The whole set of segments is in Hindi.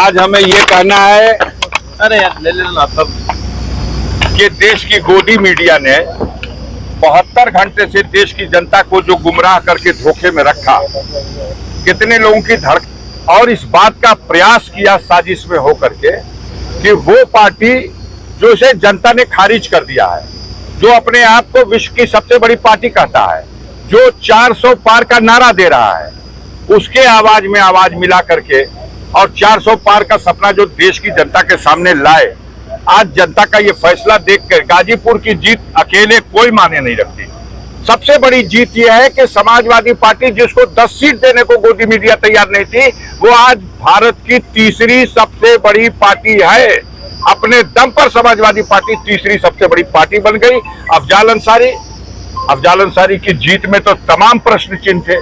आज हमें ये कहना है अरे यार ले लेना तब कि देश की गोदी मीडिया ने 72 घंटे से देश की जनता को जो गुमराह करके धोखे में रखा, कितने लोगों की धड़कन, और इस बात का प्रयास किया साजिश में होकर के कि वो पार्टी जो इसे जनता ने खारिज कर दिया है, जो अपने आप को विश्व की सबसे बड़ी पार्टी कहता है, जो 400 पार का नारा दे रहा है, उसके आवाज में आवाज मिला करके और 400 पार का सपना जो देश की जनता के सामने लाए। आज जनता का ये फैसला देखकर गाजीपुर की जीत अकेले कोई माने नहीं रखती। सबसे बड़ी जीत यह है कि समाजवादी पार्टी, जिसको 10 सीट देने को गोदी मीडिया तैयार नहीं थी, वो आज भारत की तीसरी सबसे बड़ी पार्टी है। अपने दम पर समाजवादी पार्टी तीसरी सबसे बड़ी पार्टी बन गई। अफजाल अंसारी की जीत में तो तमाम प्रश्न चिन्ह थे।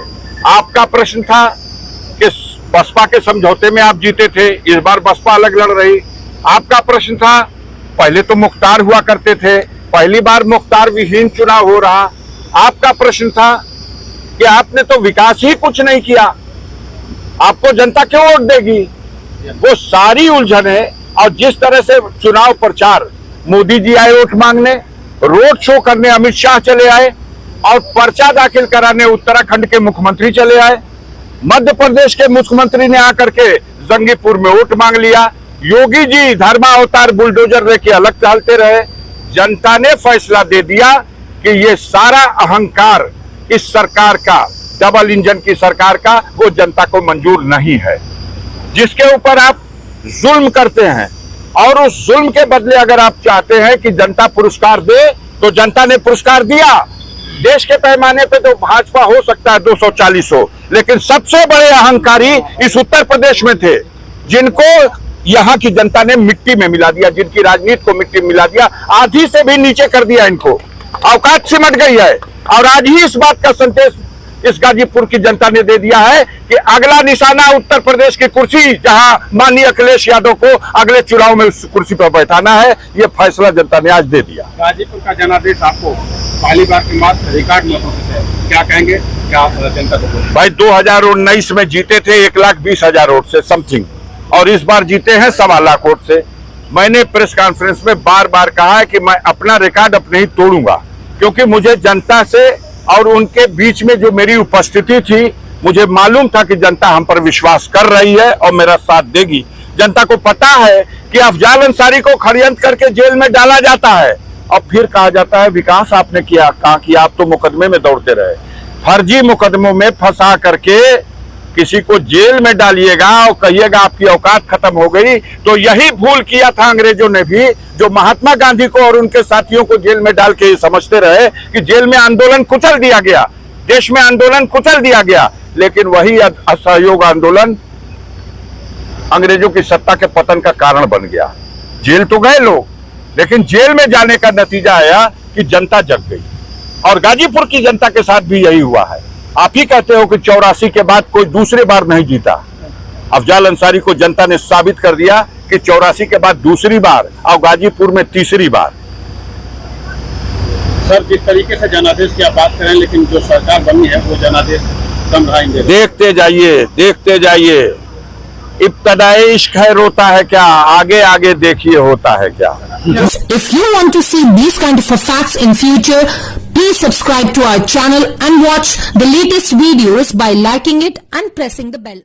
आपका प्रश्न था कि बसपा के समझौते में आप जीते थे, इस बार बसपा अलग लड़ रही। आपका प्रश्न था, पहले तो मुख्तार हुआ करते थे, पहली बार मुख्तार विहीन चुनाव हो रहा। आपका प्रश्न था कि आपने तो विकास ही कुछ नहीं किया, आपको जनता क्यों वोट देगी। वो सारी उलझन है। और जिस तरह से चुनाव प्रचार, मोदी जी आए वोट मांगने, रोड शो करने अमित शाह चले आए, और पर्चा दाखिल कराने उत्तराखंड के मुख्यमंत्री चले आए। मध्य प्रदेश के मुख्यमंत्री ने आकर के जंगीपुर में वोट मांग लिया। योगी जी धर्मावतार बुलडोजर लेके अलग चलते रहे। जनता ने फैसला दे दिया कि ये सारा अहंकार इस सरकार का, डबल इंजन की सरकार का, वो जनता को मंजूर नहीं है। जिसके ऊपर आप जुल्म करते हैं और उस जुल्म के बदले अगर आप चाहते हैं कि जनता पुरस्कार दे, तो जनता ने पुरस्कार दिया। देश के पैमाने पे तो भाजपा हो सकता है 240 हो, लेकिन सबसे बड़े अहंकारी इस उत्तर प्रदेश में थे, जिनको यहां की जनता ने मिट्टी में मिला दिया, जिनकी राजनीति को मिट्टी में मिला दिया, आधी से भी नीचे कर दिया। इनको औकात सिमट गई है। और आज ही इस बात का संदेश इस गाजीपुर की जनता ने दे दिया है कि अगला निशाना उत्तर प्रदेश की कुर्सी, जहां माननीय अखिलेश यादव को अगले चुनाव में उस कुर्सी पर बैठाना है, यह फैसला जनता ने आज दे दिया। गाजीपुर का जनादेश आपको पहली बार के बाद रिकॉर्ड मतों से, क्या कहेंगे, क्या जनता को? भाई 2019 में जीते थे 1,20,000 वोट से समथिंग, और इस बार जीते हैं 1.25 लाख वोट से। मैंने प्रेस कॉन्फ्रेंस में बार बार कहा है कि मैं अपना रिकॉर्ड अपने ही तोड़ूंगा, क्योंकि मुझे जनता से और उनके बीच में जो मेरी उपस्थिति थी, मुझे मालूम था कि जनता हम पर विश्वास कर रही है और मेरा साथ देगी। जनता को पता है कि अफजाल अंसारी को षड्यंत्र करके जेल में डाला जाता है और फिर कहा जाता है विकास आपने किया, कहा कि आप तो मुकदमे में दौड़ते रहे। फर्जी मुकदमों में फंसा करके किसी को जेल में डालिएगा और कहिएगा आपकी औकात खत्म हो गई, तो यही भूल किया था अंग्रेजों ने भी, जो महात्मा गांधी को और उनके साथियों को जेल में डाल के समझते रहे कि जेल में आंदोलन कुचल दिया गया, देश में आंदोलन कुचल दिया गया। लेकिन वही असहयोग आंदोलन अंग्रेजों की सत्ता के पतन का कारण बन गया। जेल तो गए लोग, लेकिन जेल में जाने का नतीजा आया कि जनता जग गई। और गाजीपुर की जनता के साथ भी यही हुआ है। आप ही कहते हो कि 84 के बाद कोई दूसरी बार नहीं जीता। अफजाल अंसारी को जनता ने साबित कर दिया कि 84 के बाद दूसरी बार और गाजीपुर में तीसरी बार। सर, जिस तरीके से जनादेश की आप बात करें, लेकिन जो सरकार बनी है वो जनादेश कम रहा। देखते जाइए, इब्तदाई इश्क है रोता है क्या, आगे आगे देखिए होता है क्या। If you want to see these kind of facts in future, please subscribe to our channel and watch the latest videos by liking it and pressing the bell.